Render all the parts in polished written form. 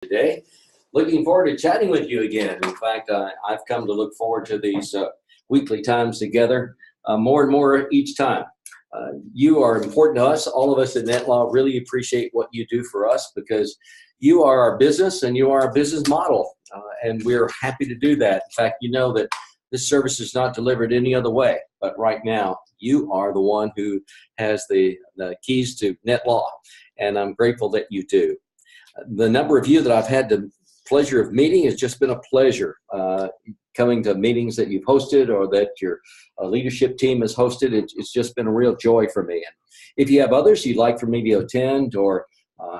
today. Looking forward to chatting with you again. In fact, I've come to look forward to these weekly times together more and more each time. You are important to us. All of us at NetLaw really appreciate what you do for us because you are our business and you are our business model. And we're happy to do that. In fact, you know that this service is not delivered any other way. But right now, you are the one who has the keys to NetLaw. And I'm grateful that you do. The number of you that I've had the pleasure of meeting has just been a pleasure. Coming to meetings that you've hosted or that your leadership team has hosted, it's just been a real joy for me. And if you have others you'd like for me to attend or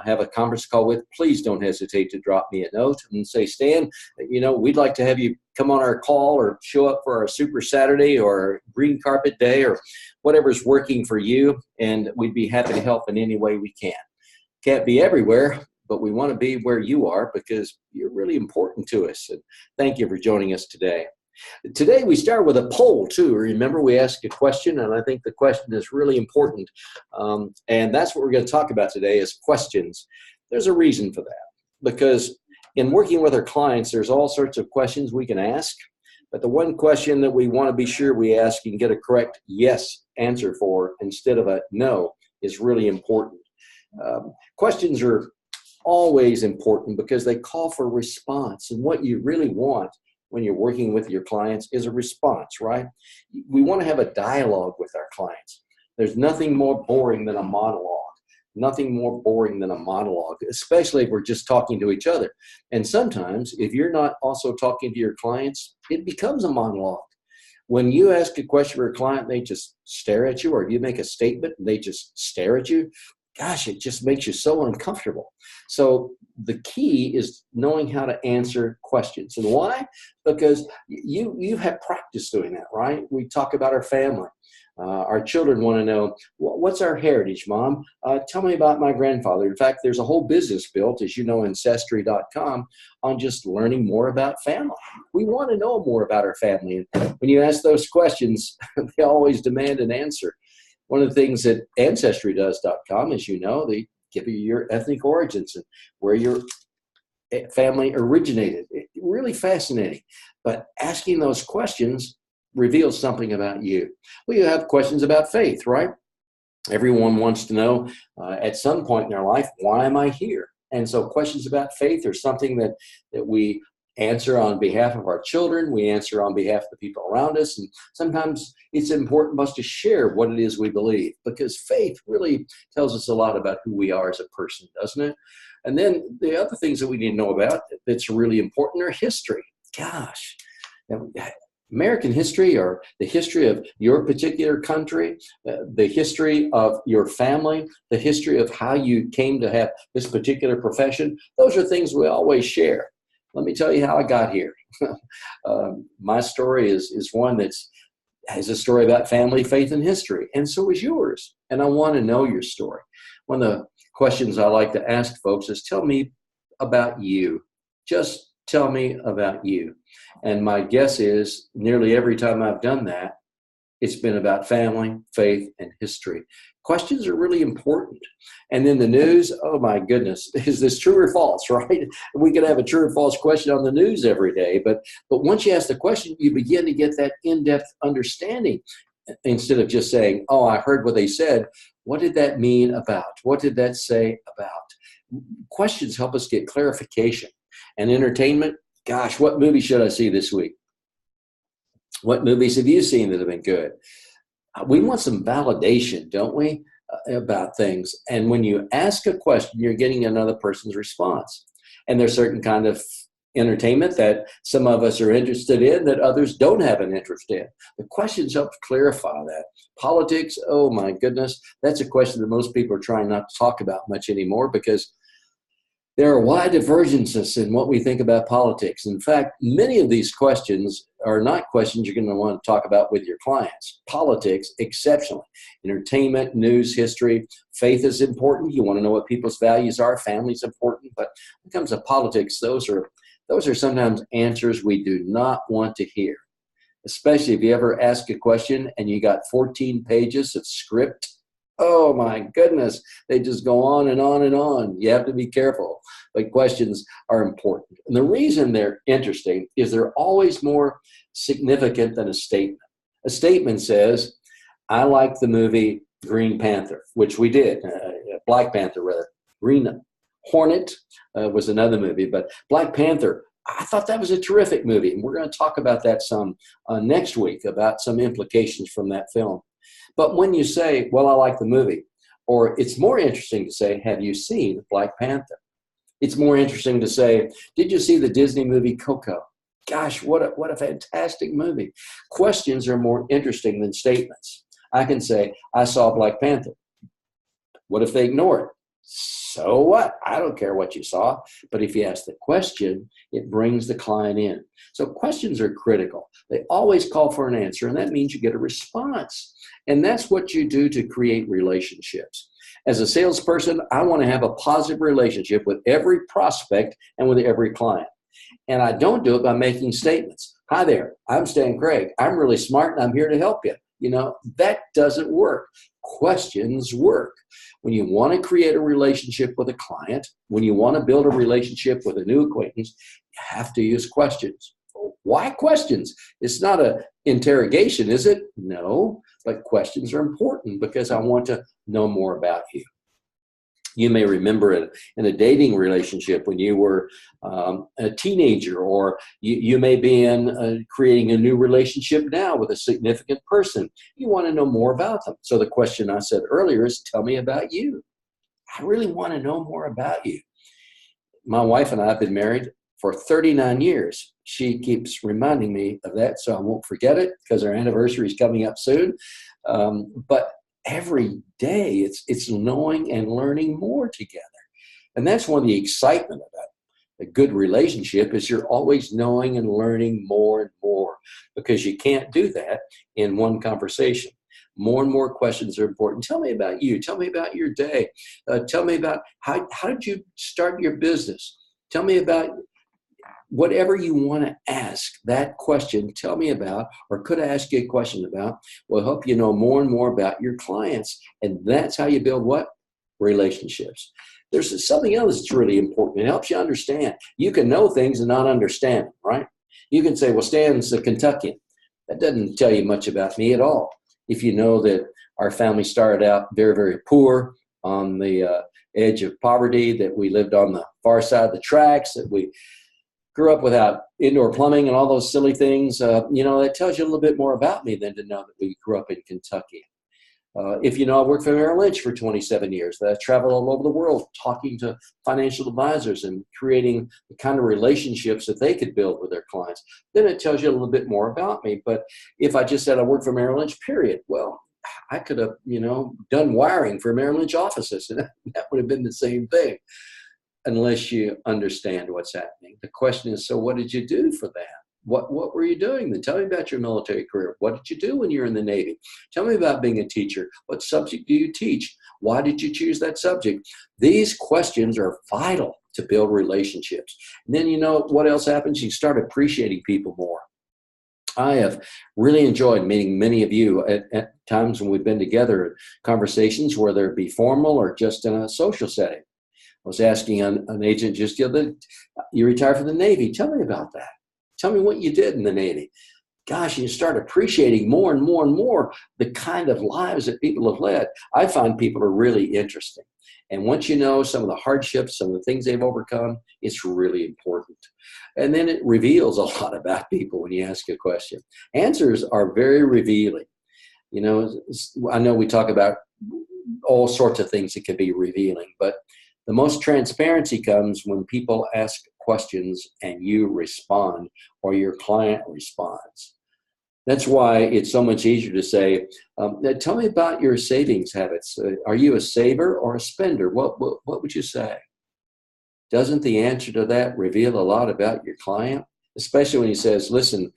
have a conference call with, please don't hesitate to drop me a note and say, Stan, you know, we'd like to have you come on our call or show up for our Super Saturday or Green Carpet Day or whatever's working for you, and we'd be happy to help in any way we can. Can't be everywhere, but we want to be where you are because you're really important to us. And thank you for joining us today. Today we start with a poll too. Remember, we ask a question, and I think the question is really important. And that's what we're going to talk about today is questions. There's a reason for that, because in working with our clients, there's all sorts of questions we can ask. But the one question that we want to be sure we ask and get a correct yes answer for instead of a no is really important. Questions are always important because they call for response, and what you really want when you're working with your clients is a response, right? We want to have a dialogue with our clients. There's nothing more boring than a monologue. Nothing more boring than a monologue, especially if we're just talking to each other. And sometimes if you're not also talking to your clients, it becomes a monologue. When you ask a question for a client, they just stare at you, or you make a statement and they just stare at you, gosh, it just makes you so uncomfortable. So the key is knowing how to answer questions. And why? Because you have practice doing that, right? We talk about our family. Our children want to know, what's our heritage, Mom? Tell me about my grandfather. In fact, there's a whole business built, as you know, Ancestry.com, on just learning more about family. We want to know more about our family. And when you ask those questions, they always demand an answer. One of the things that Ancestry.com, as you know, they give you your ethnic origins and where your family originated. Really fascinating. But asking those questions reveals something about you. Well, you have questions about faith, right? Everyone wants to know at some point in their life, why am I here? And so questions about faith are something that we answer on behalf of our children, we answer on behalf of the people around us, and sometimes it's important for us to share what it is we believe, because faith really tells us a lot about who we are as a person, doesn't it? And then the other things that we need to know about that's really important are history. Gosh, American history, or the history of your particular country, the history of your family, the history of how you came to have this particular profession, those are things we always share. Let me tell you how I got here. My story is one that has a story about family, faith, and history, and so is yours. And I want to know your story. One of the questions I like to ask folks is, tell me about you. Just tell me about you. And my guess is nearly every time I've done that, it's been about family, faith, and history. Questions are really important. And then the news, oh my goodness, is this true or false, right? We could have a true or false question on the news every day, but once you ask the question, you begin to get that in-depth understanding instead of just saying, oh, I heard what they said. What did that mean about? What did that say about? Questions help us get clarification. And entertainment, gosh, what movie should I see this week? What movies have you seen that have been good? We want some validation, don't we, about things. And when you ask a question, you're getting another person's response. And there's certain kind of entertainment that some of us are interested in that others don't have an interest in. The questions help clarify that. Politics, oh my goodness, that's a question that most people are trying not to talk about much anymore because there are wide divergences in what we think about politics. In fact, many of these questions are not questions you're going to want to talk about with your clients. Politics, exceptionally. Entertainment, news, history, faith is important. You want to know what people's values are. Family's important. But when it comes to politics, those are sometimes answers we do not want to hear. Especially if you ever ask a question and you got 14 pages of script. Oh my goodness. They just go on and on and on. You have to be careful. But questions are important. And the reason they're interesting is they're always more significant than a statement. A statement says, I like the movie Green Panther, which we did. Black Panther, rather. Green Hornet was another movie, but Black Panther, I thought that was a terrific movie. And we're going to talk about that some next week, about some implications from that film. But when you say, well, I like the movie, or it's more interesting to say, have you seen Black Panther? It's more interesting to say, did you see the Disney movie Coco? Gosh, what a fantastic movie. Questions are more interesting than statements. I can say, I saw Black Panther. What if they ignore it? So what? I don't care what you saw. But if you ask the question, it brings the client in. So questions are critical. They always call for an answer, and that means you get a response. And that's what you do to create relationships. As a salesperson, I want to have a positive relationship with every prospect and with every client. And I don't do it by making statements. Hi there, I'm Stan Craig. I'm really smart and I'm here to help you. That doesn't work. Questions work. When you want to create a relationship with a client, when you want to build a relationship with a new acquaintance, you have to use questions. Why questions? It's not an interrogation, is it? No, but questions are important because I want to know more about you. You may remember it in a dating relationship when you were a teenager, or you may be in creating a new relationship now with a significant person. You want to know more about them. So the question I said earlier is, tell me about you. I really want to know more about you. My wife and I have been married for 39 years. She keeps reminding me of that, so I won't forget it because our anniversary is coming up soon. But every day it's knowing and learning more together. And that's one of the excitement about a good relationship is you're always knowing and learning more and more, because you can't do that in one conversation. More and more questions are important. Tell me about you. Tell me about your day. Tell me about how did you start your business? Tell me about whatever you want to ask. That question, tell me about, or could I ask you a question about, will help you know more and more about your clients. And that's how you build what? Relationships. There's something else that's really important. It helps you understand. You can know things and not understand them, right? You can say, well, Stan's a Kentuckian. That doesn't tell you much about me at all. If you know that our family started out very, very poor, on the edge of poverty, that we lived on the far side of the tracks, that we grew up without indoor plumbing and all those silly things, that tells you a little bit more about me than to know that we grew up in Kentucky. If you know, I worked for Merrill Lynch for 27 years, that I traveled all over the world talking to financial advisors and creating the kind of relationships that they could build with their clients, then it tells you a little bit more about me. But if I just said I worked for Merrill Lynch, period, well, I could have, done wiring for Merrill Lynch offices, and that would have been the same thing, unless you understand what's happening. The question is, so what did you do for that? What were you doing then? Tell me about your military career. What did you do when you were in the Navy? Tell me about being a teacher. What subject do you teach? Why did you choose that subject? These questions are vital to build relationships. And then what else happens? You start appreciating people more. I have really enjoyed meeting many of you at times when we've been together, conversations, whether it be formal or just in a social setting. I was asking an agent just the other day, you retired from the Navy. Tell me about that. Tell me what you did in the Navy. Gosh, you start appreciating more and more and more the kind of lives that people have led. I find people are really interesting. And once you know some of the hardships, some of the things they've overcome, it's really important. And then it reveals a lot about people when you ask a question. Answers are very revealing. I know we talk about all sorts of things that can be revealing, but the most transparency comes when people ask questions and you respond, or your client responds. That's why it's so much easier to say, tell me about your savings habits. Are you a saver or a spender? What would you say? Doesn't the answer to that reveal a lot about your client? Especially when he says, listen,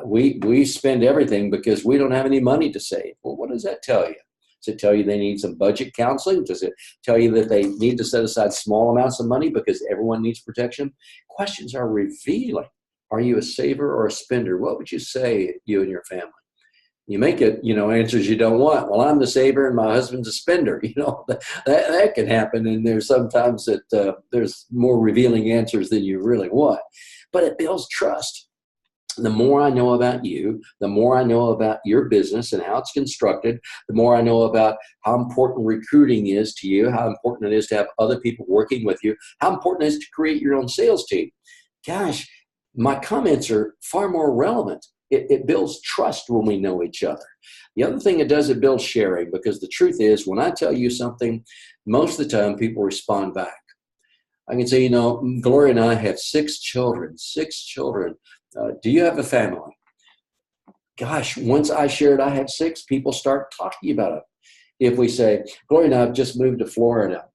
we spend everything because we don't have any money to save. Well, what does that tell you? Does it tell you they need some budget counseling? Does it tell you that they need to set aside small amounts of money because everyone needs protection? Questions are revealing. Are you a saver or a spender? What would you say, you and your family? You make it, answers you don't want. Well, I'm the saver and my husband's a spender. That can happen. And there's sometimes that there's more revealing answers than you really want. But it builds trust. The more I know about you, the more I know about your business and how it's constructed, the more I know about how important recruiting is to you, how important it is to have other people working with you, how important it is to create your own sales team. Gosh, my comments are far more relevant. It builds trust when we know each other. The other thing it does, it builds sharing, because the truth is, when I tell you something, most of the time people respond back. I can say, Gloria and I have 6 children. Do you have a family? Gosh, once I shared I have 6, people start talking about it. If we say, Gloria and I have just moved to Florida.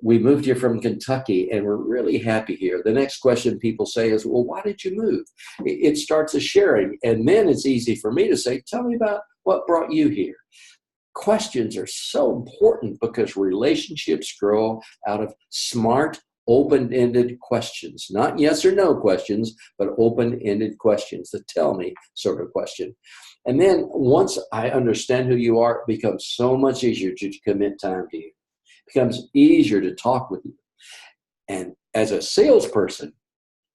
We moved here from Kentucky and we're really happy here. The next question people say is, well, why did you move? It starts a sharing. And then it's easy for me to say, tell me about what brought you here. Questions are so important because relationships grow out of smart, open-ended questions, not yes or no questions, but open-ended questions, the tell me sort of question. And then once I understand who you are, it becomes so much easier to commit time to you. It becomes easier to talk with you. And as a salesperson,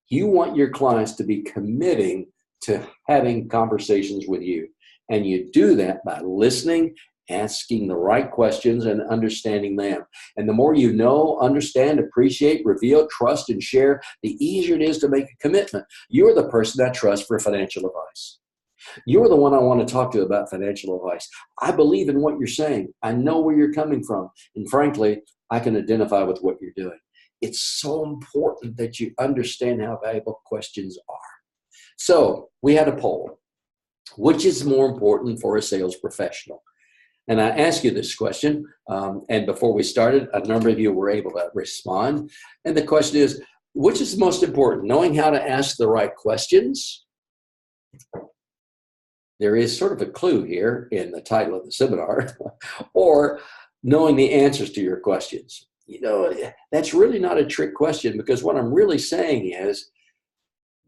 you want your clients to be committing to having conversations with you. And you do that by listening, asking the right questions, and understanding them. And the more you know, understand, appreciate, reveal, trust, and share, the easier it is to make a commitment. You're the person I trust for financial advice. You're the one I want to talk to about financial advice. I believe in what you're saying. I know where you're coming from. And frankly, I can identify with what you're doing. It's so important that you understand how valuable questions are. So we had a poll. Which is more important for a sales professional? And I asked you this question, and before we started, a number of you were able to respond. And the question is, which is most important, knowing how to ask the right questions? There is sort of a clue here in the title of the seminar, or knowing the answers to your questions. That's really not a trick question, because what I'm really saying is,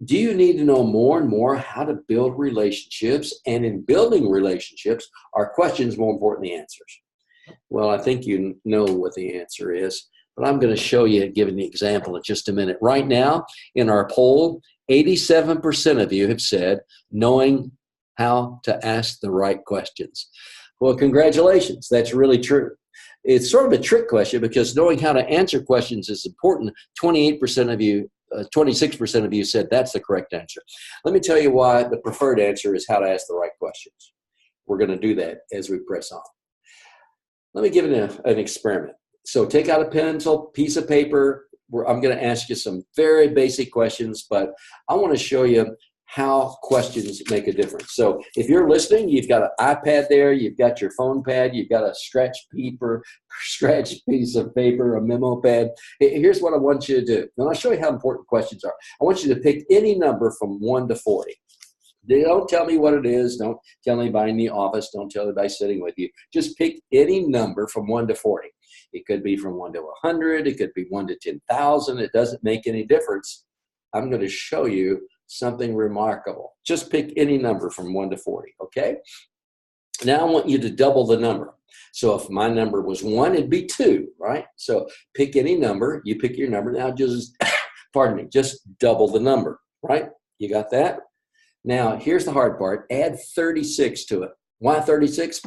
do you need to know more and more how to build relationships? And in building relationships, are questions more important than answers? Well, I think you know what the answer is, but I'm going to show you, giving the example in just a minute. Right now, in our poll, 87% of you have said knowing how to ask the right questions. Well, congratulations. That's really true. It's sort of a trick question, because knowing how to answer questions is important. 26% of you said that's the correct answer. Let me tell you why the preferred answer is how to ask the right questions. We're going to do that as we press on. Let me give it an experiment. So take out a pencil, piece of paper. I'm going to ask you some very basic questions, but I want to show you how questions make a difference. So if you're listening, you've got an iPad there, you've got your phone pad, you've got a scratch piece of paper, a memo pad. Here's what I want you to do. And I'll show you how important questions are. I want you to pick any number from 1 to 40. Don't tell me what it is. Don't tell anybody in the office. Don't tell anybody sitting with you. Just pick any number from 1 to 40. It could be from 1 to 100. It could be 1 to 10,000. It doesn't make any difference. I'm going to show you something remarkable. Just pick any number from 1 to 40, okay? Now I want you to double the number. So if my number was 1, it'd be 2, right? So pick any number. You pick your number. Now just, just double the number, right? You got that? Now here's the hard part. Add 36 to it. Why 36?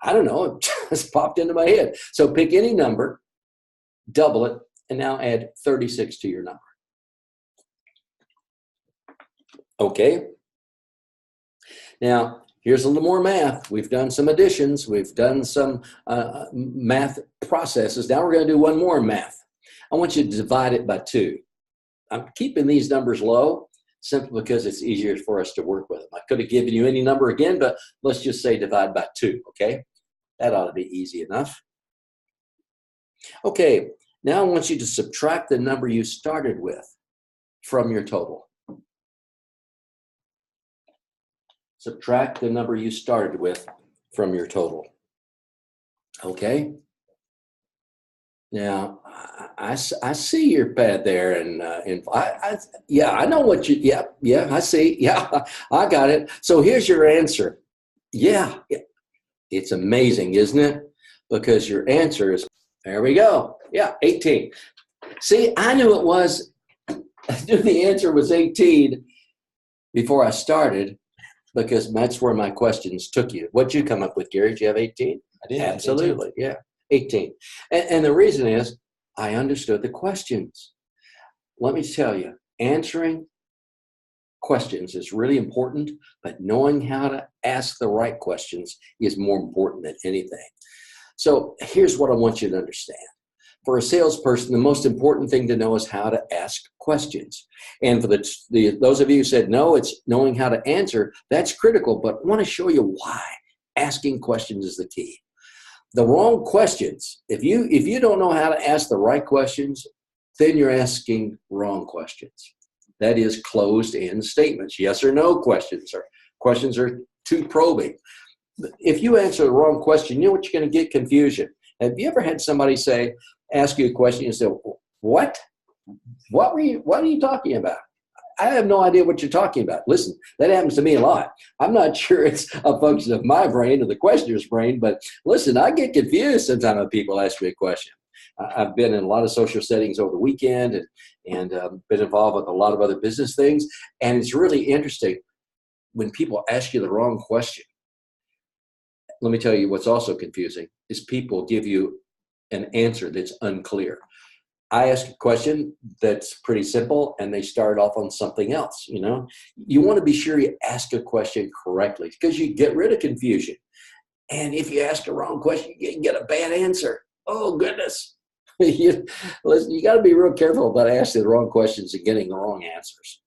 I don't know. It just popped into my head. So pick any number, double it, and now add 36 to your number. Okay. Now, here's a little more math. We've done some additions. We've done some math processes. Now we're going to do one more math. I want you to divide it by 2. I'm keeping these numbers low simply because it's easier for us to work with them. I could have given you any number again, but let's just say divide by 2, okay? That ought to be easy enough. Okay, now I want you to subtract the number you started with from your total. Subtract the number you started with from your total. Okay? Now, I see your pad there, and I know what you, yeah, I see, yeah, I got it. So here's your answer. Yeah, it's amazing, isn't it? Because your answer is, there we go. Yeah, 18. See, I knew it was, I knew the answer was 18 before I started because that's where my questions took you. What'd you come up with, Gary? Did you have 18? I did. Absolutely, yeah, 18. And the reason is I understood the questions. Let me tell you, answering questions is really important, but knowing how to ask the right questions is more important than anything. So here's what I want you to understand. For a salesperson, the most important thing to know is how to ask questions. And for those of you who said, no, it's knowing how to answer, that's critical, but I want to show you why asking questions is the key. The wrong questions, if you don't know how to ask the right questions, then you're asking wrong questions. That is closed-end statements, yes or no questions, or questions are too probing. If you answer the wrong question, you know what you're going to get? Confusion. Have you ever had somebody ask you a question and say, what? What are you talking about? I have no idea what you're talking about. Listen, that happens to me a lot. I'm not sure it's a function of my brain or the questioner's brain, but listen, I get confused sometimes when people ask me a question. I've been in a lot of social settings over the weekend and been involved with a lot of other business things. And it's really interesting when people ask you the wrong question. Let me tell you what's also confusing is people give you an answer that's unclear. I ask a question that's pretty simple and they start off on something else. You want to be sure you ask a question correctly because you get rid of confusion. And if you ask a wrong question, you can get a bad answer. Oh, goodness. Listen, you got to be real careful about asking the wrong questions and getting the wrong answers.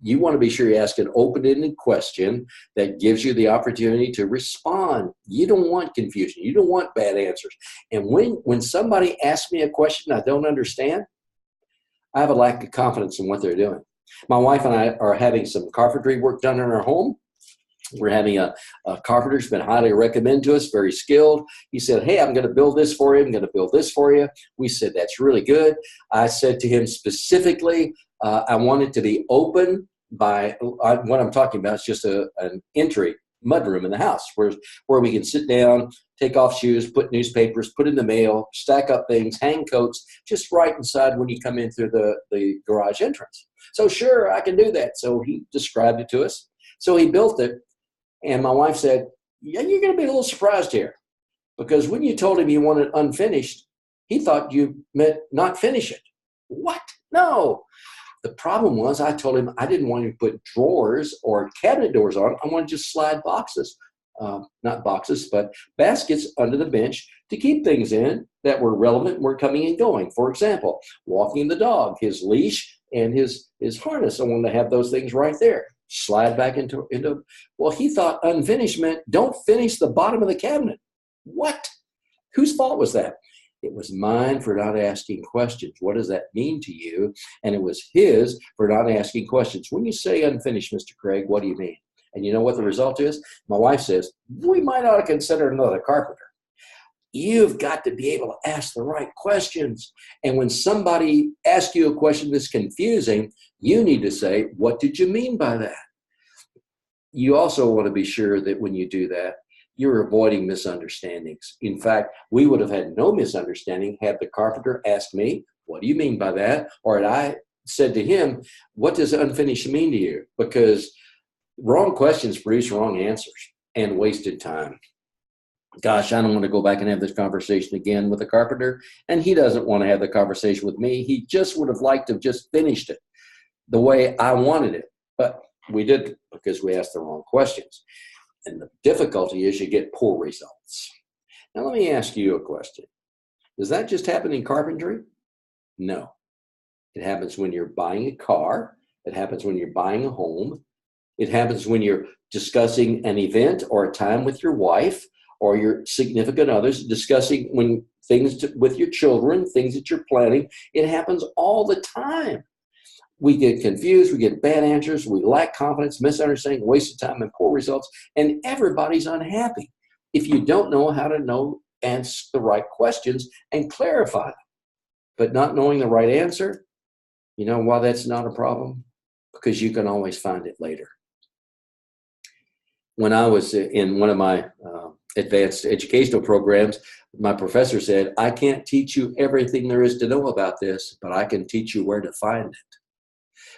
You want to be sure you ask an open-ended question that gives you the opportunity to respond. You don't want confusion. You don't want bad answers. And when somebody asks me a question I don't understand, I have a lack of confidence in what they're doing. My wife and I are having some carpentry work done in our home. We're having a carpenter who's been highly recommended to us, very skilled. He said, hey, I'm going to build this for you. I'm going to build this for you. We said, that's really good. I said to him specifically, I want it to be open by what I'm talking about is just an entry mudroom in the house where we can sit down, take off shoes, put newspapers, put in the mail, stack up things, hang coats, just right inside when you come in through the garage entrance. So sure, I can do that. So he described it to us. So he built it. And my wife said, yeah, you're going to be a little surprised here because when you told him you wanted unfinished, he thought you meant not finish it. What? No. The problem was I told him I didn't want to put drawers or cabinet doors on. I want to just slide boxes, not boxes, but baskets under the bench to keep things in that were relevant and were coming and going. For example, walking the dog, his leash and his harness. I wanted to have those things right there. Slide back into. Well, he thought unfinished meant don't finish the bottom of the cabinet. What? Whose fault was that? It was mine for not asking questions. What does that mean to you? And it was his for not asking questions. When you say unfinished, Mr. Craig, what do you mean? And you know what the result is? My wife says, we might ought to consider another carpenter. You've got to be able to ask the right questions. And when somebody asks you a question that's confusing, you need to say, what did you mean by that? You also want to be sure that when you do that, you're avoiding misunderstandings. In fact, we would have had no misunderstanding had the carpenter asked me, what do you mean by that? Or had I said to him, what does unfinished mean to you? Because wrong questions produce wrong answers and wasted time. Gosh, I don't want to go back and have this conversation again with the carpenter, and he doesn't want to have the conversation with me. He just would have liked to have just finished it the way I wanted it, but we didn't because we asked the wrong questions. And the difficulty is you get poor results. Now, let me ask you a question. Does that just happen in carpentry? No. It happens when you're buying a car. It happens when you're buying a home. It happens when you're discussing an event or a time with your wife or your significant others, discussing with your children, things that you're planning. It happens all the time. We get confused, we get bad answers, we lack confidence, misunderstanding, wasted time, and poor results, and everybody's unhappy if you don't know how to answer the right questions and clarify them. But not knowing the right answer, you know why that's not a problem? Because you can always find it later. when I was in one of my advanced educational programs, my professor said, I can't teach you everything there is to know about this, but I can teach you where to find it.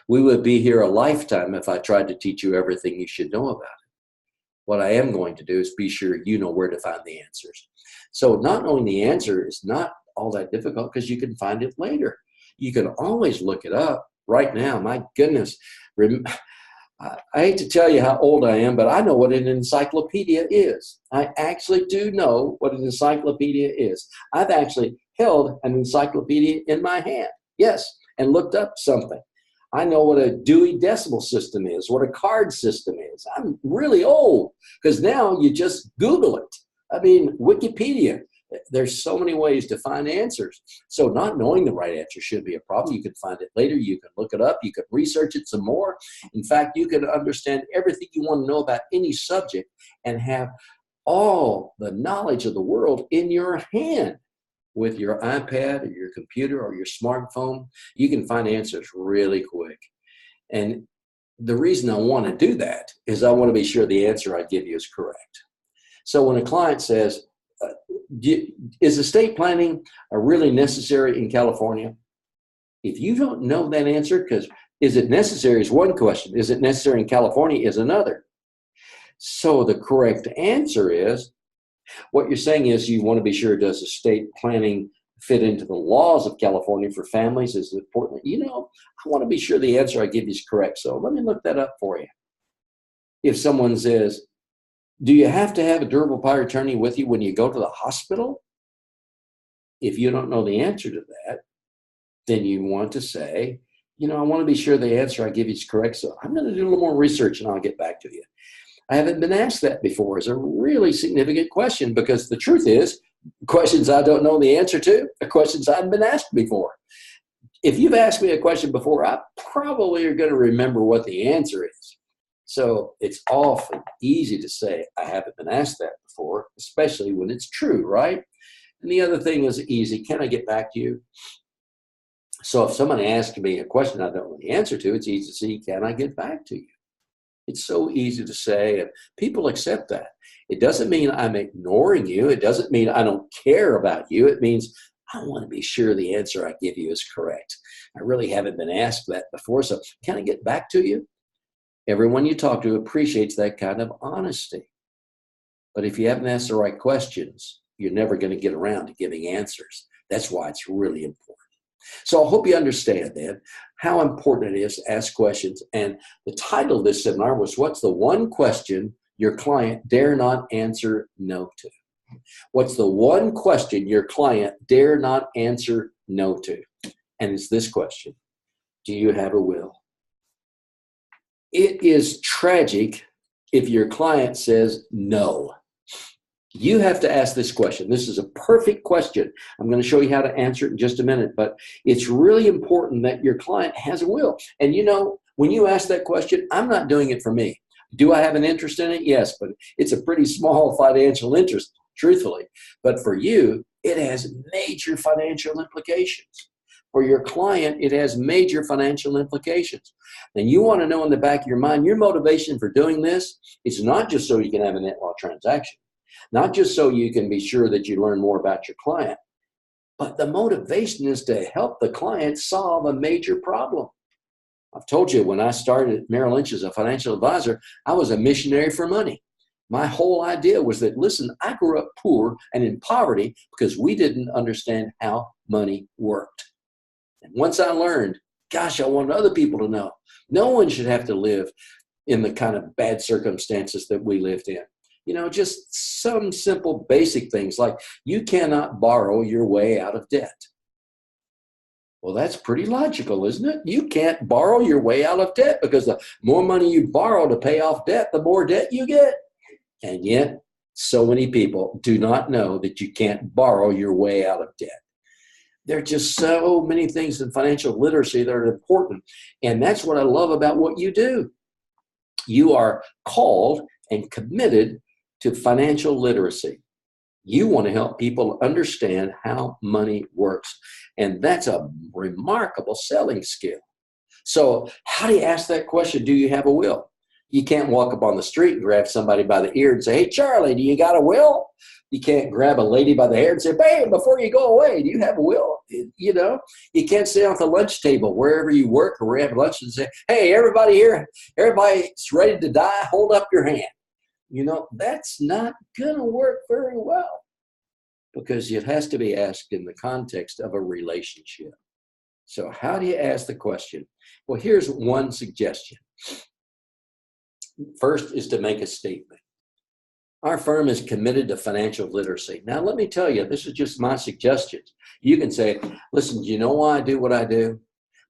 We would be here a lifetime if I tried to teach you everything you should know about it. What I am going to do is be sure you know where to find the answers. So not knowing the answer is not all that difficult because you can find it later. You can always look it up right now. My goodness. I hate to tell you how old I am, but I know what an encyclopedia is. I actually do know what an encyclopedia is. I've actually held an encyclopedia in my hand, yes, and looked up something. I know what a Dewey Decimal System is, what a card system is. I'm really old because now you just Google it. I mean, Wikipedia. There's so many ways to find answers. So not knowing the right answer should be a problem. You can find it later. You can look it up. You can research it some more. In fact, you can understand everything you want to know about any subject and have all the knowledge of the world in your hand. With your iPad or your computer or your smartphone, you can find answers really quick. And the reason I want to do that is I want to be sure the answer I give you is correct. So when a client says, is estate planning really necessary in California? If you don't know that answer, because is it necessary is one question. Is it necessary in California is another. So the correct answer is, what you're saying is you want to be sure, does estate planning fit into the laws of California for families? Is it important? I want to be sure the answer I give you is correct. So let me look that up for you. If someone says, do you have to have a durable power of attorney with you when you go to the hospital? If you don't know the answer to that, then you want to say, I want to be sure the answer I give you is correct. So I'm going to do a little more research and I'll get back to you. I haven't been asked that before. It's a really significant question because the truth is, questions I don't know the answer to are questions I haven't been asked before. If you've asked me a question before, I probably are going to remember what the answer is. So it's often easy to say, I haven't been asked that before, especially when it's true, right? And the other thing is easy. Can I get back to you? So if somebody asks me a question I don't know the answer to, it's easy to see, can I get back to you? It's so easy to say, and people accept that. It doesn't mean I'm ignoring you. It doesn't mean I don't care about you. It means I want to be sure the answer I give you is correct. I really haven't been asked that before, so can I get back to you? Everyone you talk to appreciates that kind of honesty. But if you haven't asked the right questions, you're never going to get around to giving answers. That's why it's really important. So I hope you understand then how important it is to ask questions. And the title of this seminar was, what's the one question your client dare not answer no to? What's the one question your client dare not answer no to? And it's this question: do you have a will? It is tragic if your client says no. You have to ask this question. This is a perfect question. I'm going to show you how to answer it in just a minute, but it's really important that your client has a will. And when you ask that question, I'm not doing it for me. Do I have an interest in it? Yes, but it's a pretty small financial interest, truthfully. But for you, it has major financial implications. For your client, it has major financial implications. And you want to know in the back of your mind, your motivation for doing this is not just so you can have a NetLaw transaction. Not just so you can be sure that you learn more about your client, but the motivation is to help the client solve a major problem. I've told you, when I started at Merrill Lynch as a financial advisor, I was a missionary for money. My whole idea was that, listen, I grew up poor and in poverty because we didn't understand how money worked. And once I learned, gosh, I wanted other people to know. No one should have to live in the kind of bad circumstances that we lived in. Just some simple basic things like you cannot borrow your way out of debt. Well, that's pretty logical, isn't it? You can't borrow your way out of debt because the more money you borrow to pay off debt, the more debt you get. And yet, so many people do not know that you can't borrow your way out of debt. There are just so many things in financial literacy that are important. And that's what I love about what you do. You are called and committed to financial literacy. You want to help people understand how money works. And that's a remarkable selling skill. So how do you ask that question? Do you have a will? You can't walk up on the street and grab somebody by the ear and say, hey, Charlie, do you got a will? You can't grab a lady by the hair and say, babe, before you go away, do you have a will? You know, you can't sit at the lunch table wherever you work or have lunch and say, hey, everybody here, everybody's ready to die, hold up your hand. You know, that's not going to work very well, because it has to be asked in the context of a relationship. So how do you ask the question? Well, here's one suggestion. First is to make a statement. Our firm is committed to financial literacy. Now, let me tell you, this is just my suggestions. You can say, listen, do you know why I do what I do?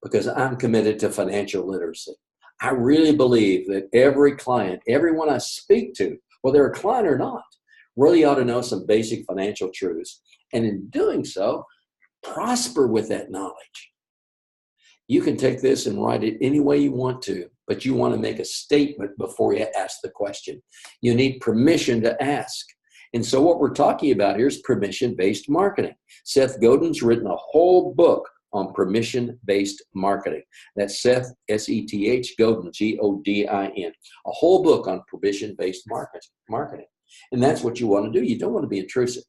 Because I'm committed to financial literacy. I really believe that every client, everyone I speak to, whether they're a client or not, really ought to know some basic financial truths. And in doing so, prosper with that knowledge. You can take this and write it any way you want to, but you want to make a statement before you ask the question. You need permission to ask. And so what we're talking about here is permission-based marketing. Seth Godin's written a whole book on permission-based marketing. That's Seth, S-E-T-H, Godin, G-O-D-I-N. A whole book on permission-based marketing. And that's what you want to do. You don't want to be intrusive.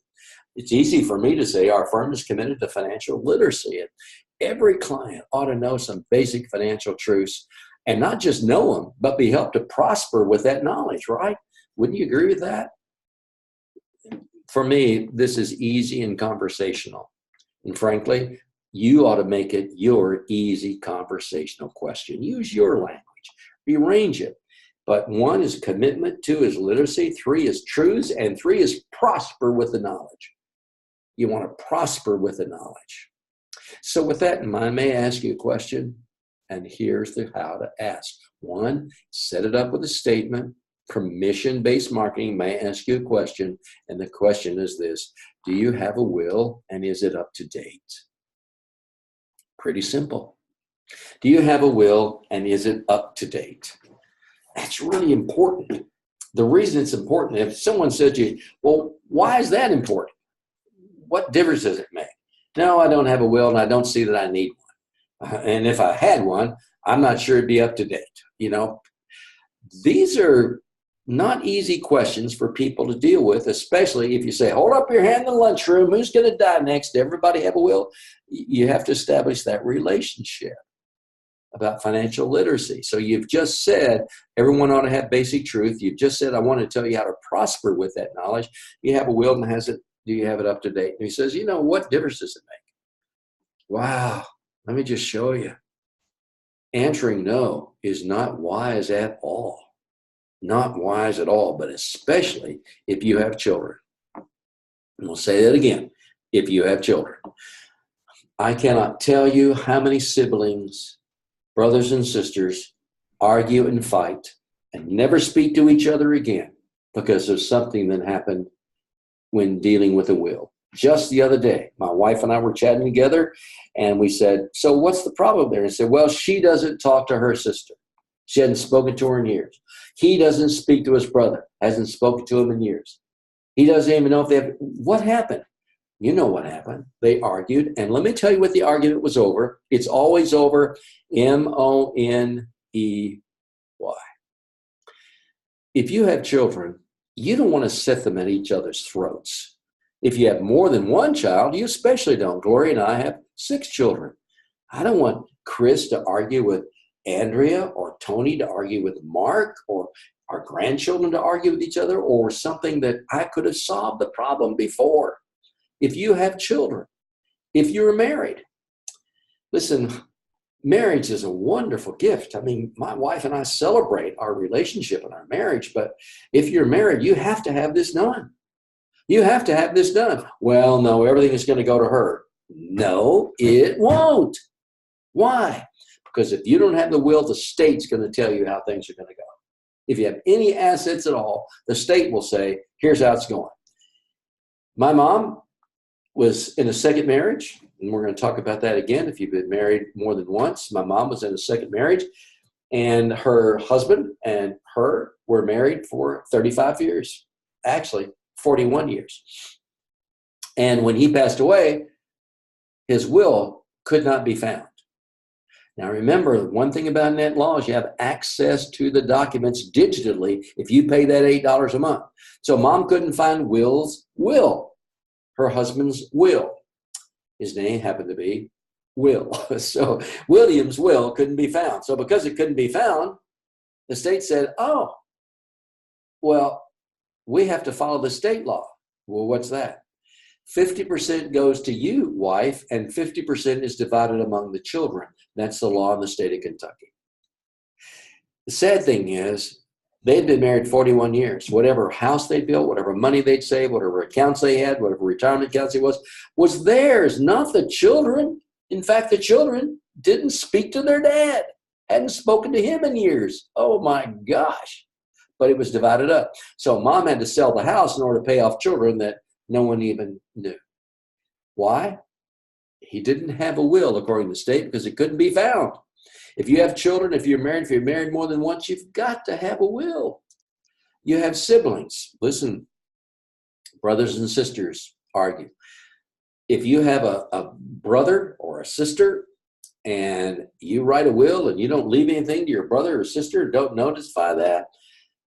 It's easy for me to say our firm is committed to financial literacy. And every client ought to know some basic financial truths, and not just know them, but be helped to prosper with that knowledge, right? Wouldn't you agree with that? For me, this is easy and conversational. And frankly, you ought to make it your easy conversational question. Use your language, rearrange it. But 1 is commitment, 2 is literacy, 3 is truths, and 3 is prosper with the knowledge. You want to prosper with the knowledge. So with that in mind, may I ask you a question? And here's the how to ask. 1, set it up with a statement. Permission-based marketing may ask you a question, and the question is this: do you have a will, and is it up to date? Pretty simple. Do you have a will, and is it up to date? That's really important. The reason it's important, if someone said to you, well, why is that important? What difference does it make? No, I don't have a will, and I don't see that I need one. And if I had one, I'm not sure it'd be up to date. You know, these are not easy questions for people to deal with, especially if you say, hold up your hand in the lunchroom, who's going to die next? Everybody have a will? You have to establish that relationship about financial literacy. So you've just said everyone ought to have basic truth. You've just said, I want to tell you how to prosper with that knowledge. You have a will, and do you have it up to date? And he says, you know, what difference does it make? Wow, let me just show you. Answering no is not wise at all. Not wise at all, but especially if you have children. And we'll say that again, if you have children. I cannot tell you how many siblings, brothers and sisters, argue and fight and never speak to each other again because of something that happened when dealing with a will. Just the other day, my wife and I were chatting together, and we said, so what's the problem there? And said, well, she doesn't talk to her sister. She hadn't spoken to her in years. He doesn't speak to his brother, hasn't spoken to him in years. He doesn't even know if they have. What happened? You know what happened. They argued, and let me tell you what the argument was over. It's always over Money. If you have children, you don't want to set them at each other's throats. If you have more than one child, you especially don't. Gloria and I have 6 children. I don't want Chris to argue with Andrea, or Tony to argue with Mark, or our grandchildren to argue with each other, or something that I could have solved the problem before. If you have children, if you're married, listen, marriage is a wonderful gift. I mean, my wife and I celebrate our relationship and our marriage, but if you're married, you have to have this done. You have to have this done. Well, no, everything is going to go to her. No, it won't. Why? Because if you don't have the will, the state's going to tell you how things are going to go. If you have any assets at all, the state will say, here's how it's going. My mom was in a second marriage, and we're going to talk about that again. If you've been married more than once, my mom was in a second marriage, and her husband and her were married for 35 years, actually 41 years. And when he passed away, his will could not be found. Now remember, one thing about NetLaw is you have access to the documents digitally if you pay that $8 a month. So mom couldn't find Will's will, her husband's will. His name happened to be Will. So William's will couldn't be found. So because it couldn't be found, the state said, oh, well, we have to follow the state law. Well, what's that? 50% goes to you, wife, and 50% is divided among the children. That's the law in the state of Kentucky. The sad thing is, they'd been married 41 years. Whatever house they built, whatever money they'd saved, whatever accounts they had, whatever retirement accounts it was theirs, not the children. In fact, the children didn't speak to their dad, hadn't spoken to him in years. Oh my gosh. But it was divided up. So mom had to sell the house in order to pay off children that no one even knew. Why? He didn't have a will according to the state because it couldn't be found. If you have children, if you're married more than once, you've got to have a will. You have siblings. Listen, brothers and sisters argue. If you have a brother or a sister and you write a will and you don't leave anything to your brother or sister, don't notify that,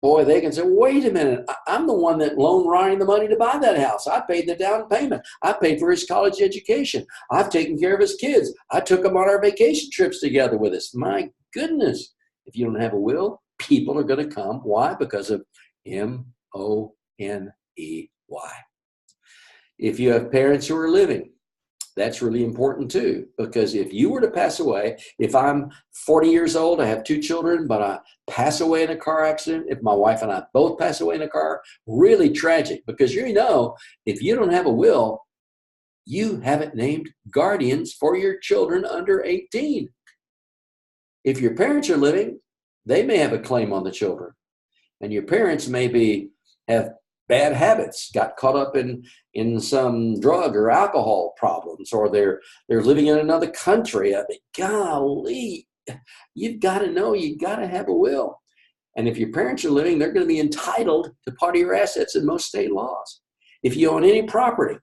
boy, they can say, wait a minute, I'm the one that loaned Ryan the money to buy that house. I paid the down payment. I paid for his college education. I've taken care of his kids. I took them on our vacation trips together with us. My goodness, if you don't have a will, people are going to come. Why? Because of M-O-N-E-Y. If you have parents who are living, that's really important too, because if you were to pass away, if I'm 40 years old, I have 2 children, but I pass away in a car accident, if my wife and I both pass away in a car, really tragic, because you know, if you don't have a will, you haven't named guardians for your children under 18. If your parents are living, they may have a claim on the children, and your parents maybe have bad habits, got caught up in some drug or alcohol problems, or they're living in another country. I mean, golly, you've got to know, you've got to have a will. And if your parents are living, they're going to be entitled to part of your assets in most state laws. If you own any property,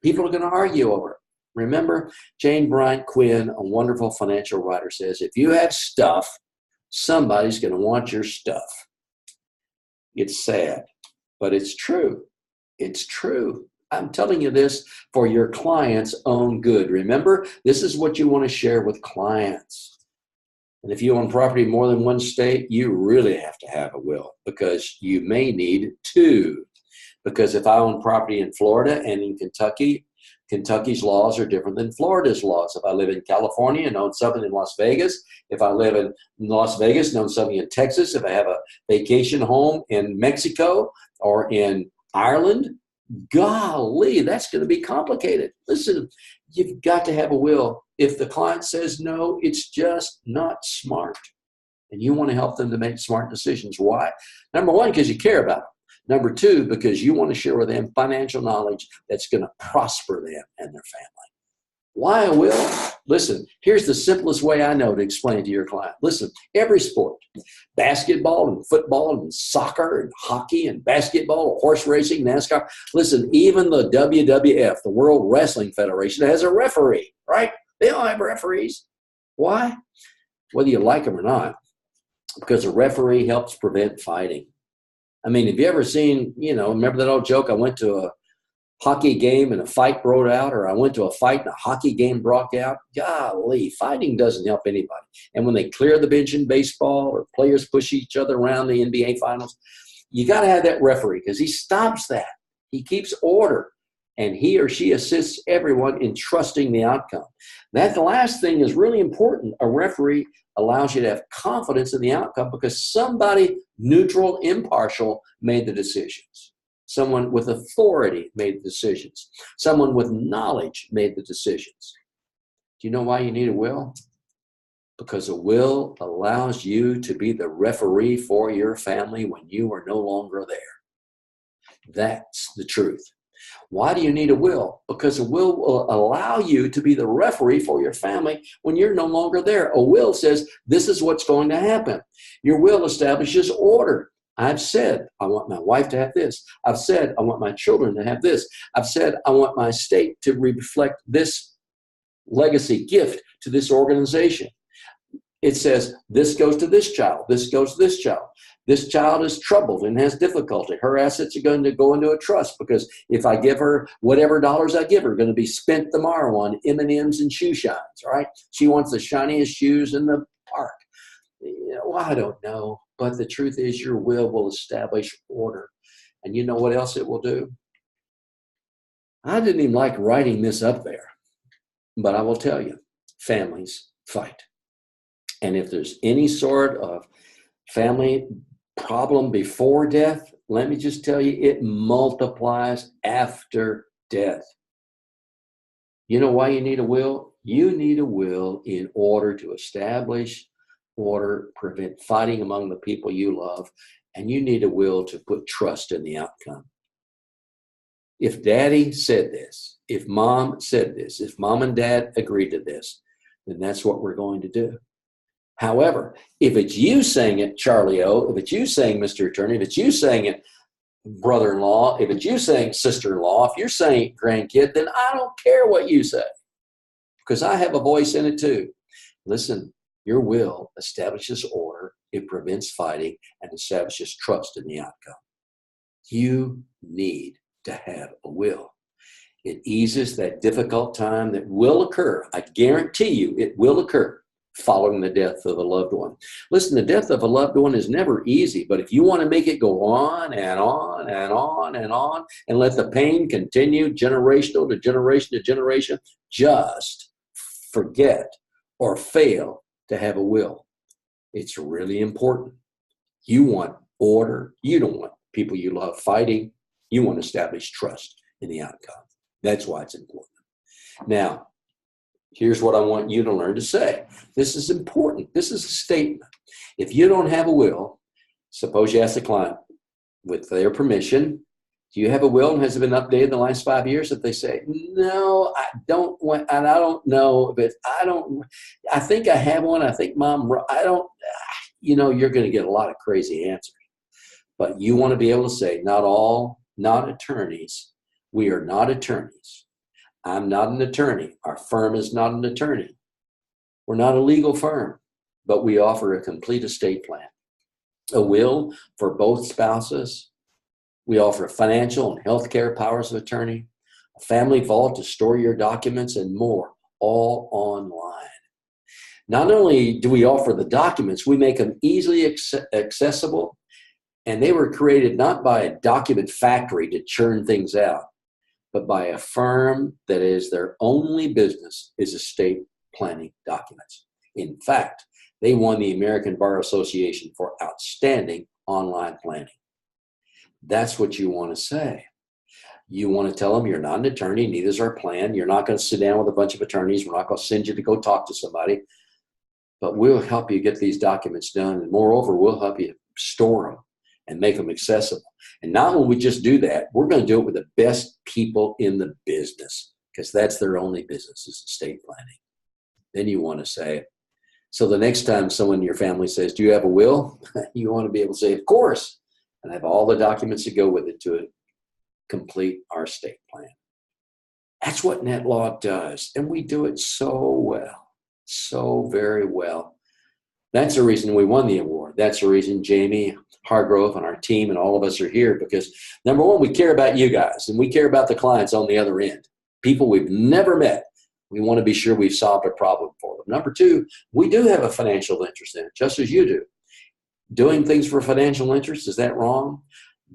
people are going to argue over it. Remember, Jane Bryant Quinn, a wonderful financial writer, says, if you have stuff, somebody's going to want your stuff. It's sad. But it's true. It's true. I'm telling you this for your client's own good. Remember, this is what you want to share with clients. And if you own property in more than one state, you really have to have a will, because you may need 2. Because if I own property in Florida and in Kentucky, Kentucky's laws are different than Florida's laws. If I live in California and own something in Las Vegas, if I live in Las Vegas and own something in Texas, if I have a vacation home in Mexico or in Ireland, golly, that's going to be complicated. Listen, you've got to have a will. If the client says no, it's just not smart. And you want to help them to make smart decisions. Why? Number 1, because you care about them. Number 2, because you want to share with them financial knowledge that's going to prosper them and their family. Why a will? Listen, here's the simplest way I know to explain to your client. Listen, every sport, basketball and football and soccer and hockey and basketball, horse racing, NASCAR. Listen, even the WWF, the World Wrestling Federation, has a referee, right? They all have referees. Why? Whether you like them or not, because a referee helps prevent fighting. I mean, have you ever seen, remember that old joke? I went to a hockey game and a fight broke out, or I went to a fight and a hockey game broke out. Golly, fighting doesn't help anybody. And when they clear the bench in baseball or players push each other around the NBA finals, you got to have that referee, because he stops that. He keeps order, and he or she assists everyone in trusting the outcome. That last thing is really important. A referee allows you to have confidence in the outcome because somebody neutral, impartial made the decisions. Someone with authority made the decisions. Someone with knowledge made the decisions. Do you know why you need a will? Because a will allows you to be the referee for your family when you are no longer there. That's the truth. Why do you need a will? Because a will allow you to be the referee for your family when you're no longer there. A will says, this is what's going to happen. Your will establishes order. I've said, I want my wife to have this. I've said, I want my children to have this. I've said, I want my estate to reflect this legacy gift to this organization. It says, this goes to this child, this goes to this child. This child is troubled and has difficulty. Her assets are going to go into a trust because if I give her whatever dollars I give her are going to be spent tomorrow on M&Ms and shoe shines, right? She wants the shiniest shoes in the park. Well, I don't know. But the truth is your will establish order. And you know what else it will do? I didn't even like writing this up there. But I will tell you, families fight. And if there's any sort of family problem before death, let me just tell you, it multiplies after death. You know why you need a will? You need a will in order to establish order, prevent fighting among the people you love, and you need a will to put trust in the outcome. If daddy said this, if mom said this, if mom and dad agreed to this, then that's what we're going to do. However, if it's you saying it, Charlie O, if it's you saying Mr. Attorney, if it's you saying it, brother-in-law, if it's you saying sister-in-law, if you're saying grandkid, then I don't care what you say because I have a voice in it too. Listen, your will establishes order, it prevents fighting, and establishes trust in the outcome. You need to have a will. It eases that difficult time that will occur. I guarantee you it will occur following the death of a loved one. Listen, the death of a loved one is never easy, but if you want to make it go on and on and on and on and let the pain continue generational to generation to generation, just forget or fail to have a will. It's really important. You want order. You don't want people you love fighting. You want to establish trust in the outcome. That's why it's important. Now, here's what I want you to learn to say. This is important. This is a statement. If you don't have a will, suppose you ask the client, with their permission, do you have a will and has it been updated in the last 5 years? If they say, no, I don't want, and I don't know, but I think I have one. I think mom, I don't, you're going to get a lot of crazy answers. But you want to be able to say, not attorneys. We are not attorneys. I'm not an attorney. Our firm is not an attorney. We're not a legal firm, but we offer a complete estate plan, a will for both spouses. We offer financial and healthcare powers of attorney, a family vault to store your documents, and more, all online. Not only do we offer the documents, we make them easily accessible, and they were created not by a document factory to churn things out, but by a firm that is their only business is estate planning documents. In fact, they won the American Bar Association for outstanding online planning. That's what you want to say. You want to tell them you're not an attorney, neither is our plan. You're not going to sit down with a bunch of attorneys. We're not going to send you to go talk to somebody, but we'll help you get these documents done. And moreover, we'll help you store them and make them accessible. And not when we just do that, we're going to do it with the best people in the business because that's their only business is estate planning. Then you want to say, so the next time someone in your family says, do you have a will? You want to be able to say, of course, and have all the documents that go with it to complete our estate plan. That's what NetLaw does. And we do it so well, so very well. That's the reason we won the award. That's the reason Jamie Hargrove and our team and all of us are here because, number one, we care about you guys and we care about the clients on the other end, people we've never met. We want to be sure we've solved a problem for them. Number two, we do have a financial interest in it, just as you do. Doing things for financial interest, is that wrong?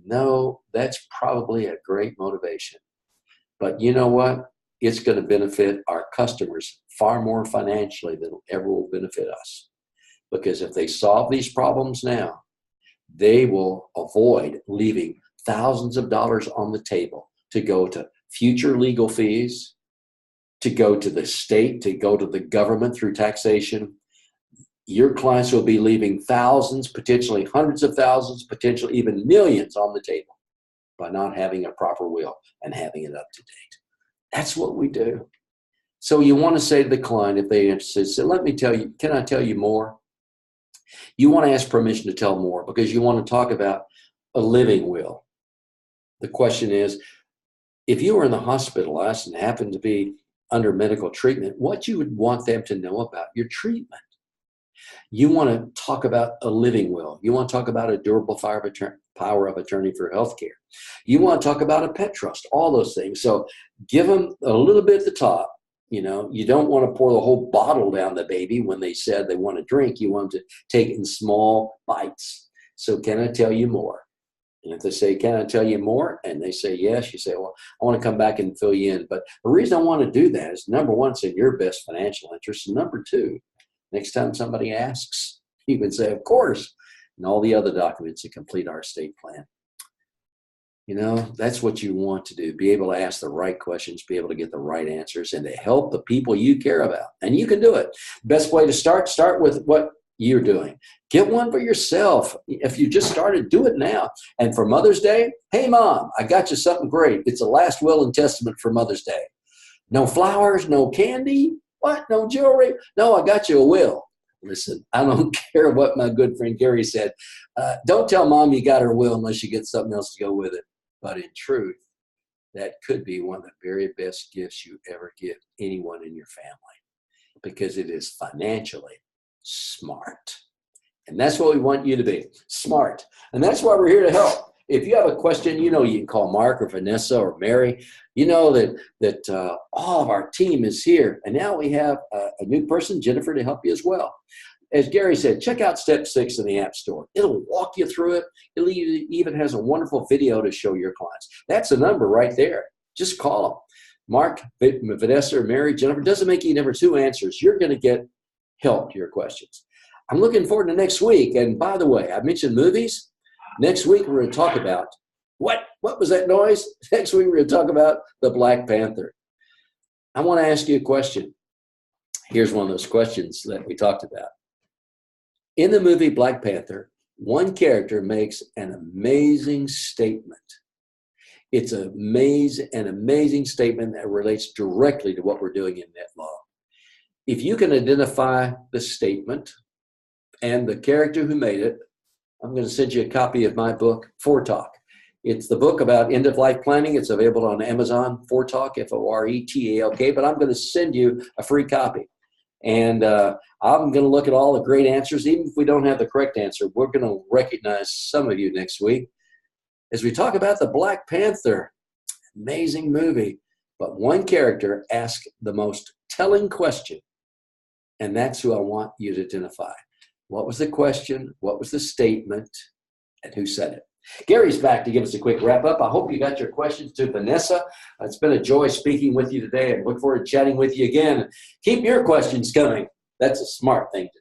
No, that's probably a great motivation. But you know what? It's going to benefit our customers far more financially than it ever will benefit us. Because if they solve these problems now, they will avoid leaving thousands of dollars on the table to go to future legal fees, to go to the state, to go to the government through taxation. Your clients will be leaving thousands, potentially hundreds of thousands, potentially even millions on the table by not having a proper will and having it up to date. That's what we do. So you want to say to the client, if they're interested, say, let me tell you, can I tell you more? You want to ask permission to tell more because you want to talk about a living will. The question is, if you were in the hospitalized and happened to be under medical treatment, what you would want them to know about your treatment. You want to talk about a living will. You want to talk about a durable power of attorney for healthcare. You want to talk about a pet trust, all those things. So give them a little bit at the top. You know, you don't want to pour the whole bottle down the baby when they said they want to drink. You want them to take it in small bites. So can I tell you more? And if they say, can I tell you more? And they say, yes, you say, well, I want to come back and fill you in. But the reason I want to do that is, number one, it's in your best financial interest. And number two, next time somebody asks, you can say, of course, and all the other documents to complete our estate plan. You know, that's what you want to do. Be able to ask the right questions, be able to get the right answers, and to help the people you care about. And you can do it. Best way to start with what you're doing. Get one for yourself. If you just started, do it now. And for Mother's Day, hey, Mom, I got you something great. It's a last will and testament for Mother's Day. No flowers, no candy. What? No jewelry? No, I got you a will. Listen, I don't care what my good friend Gary said. Don't tell Mom you got her will unless you get something else to go with it. But in truth, that could be one of the very best gifts you ever give anyone in your family, because it is financially smart. And that's what we want you to be, smart. And that's why we're here to help. If you have a question, you know you can call Mark or Vanessa or Mary. You know that all of our team is here. And now we have a new person, Jennifer, to help you as well. As Gary said, check out Step 6 in the App Store. It'll walk you through it. It even has a wonderful video to show your clients. That's a number right there. Just call them. Mark, Vanessa, or Mary, Jennifer. Doesn't make you number two answers. You're going to get help to your questions. I'm looking forward to next week. And by the way, I mentioned movies. Next week, we're going to talk about what was that noise? Next week, we're going to talk about the Black Panther. I want to ask you a question. Here's one of those questions that we talked about. In the movie Black Panther, one character makes an amazing statement. It's an amazing statement that relates directly to what we're doing in NetLaw. If you can identify the statement and the character who made it, I'm going to send you a copy of my book, Foretalk. It's the book about end-of-life planning. It's available on Amazon, Foretalk, Foretalk, but I'm going to send you a free copy. And I'm going to look at all the great answers. Even if we don't have the correct answer, we're going to recognize some of you next week as we talk about the Black Panther. Amazing movie. But one character asked the most telling question, and that's who I want you to identify. What was the question? What was the statement? And who said it? Gary's back to give us a quick wrap up. I hope you got your questions to Vanessa. It's been a joy speaking with you today, and look forward to chatting with you again. Keep your questions coming. That's a smart thing to do.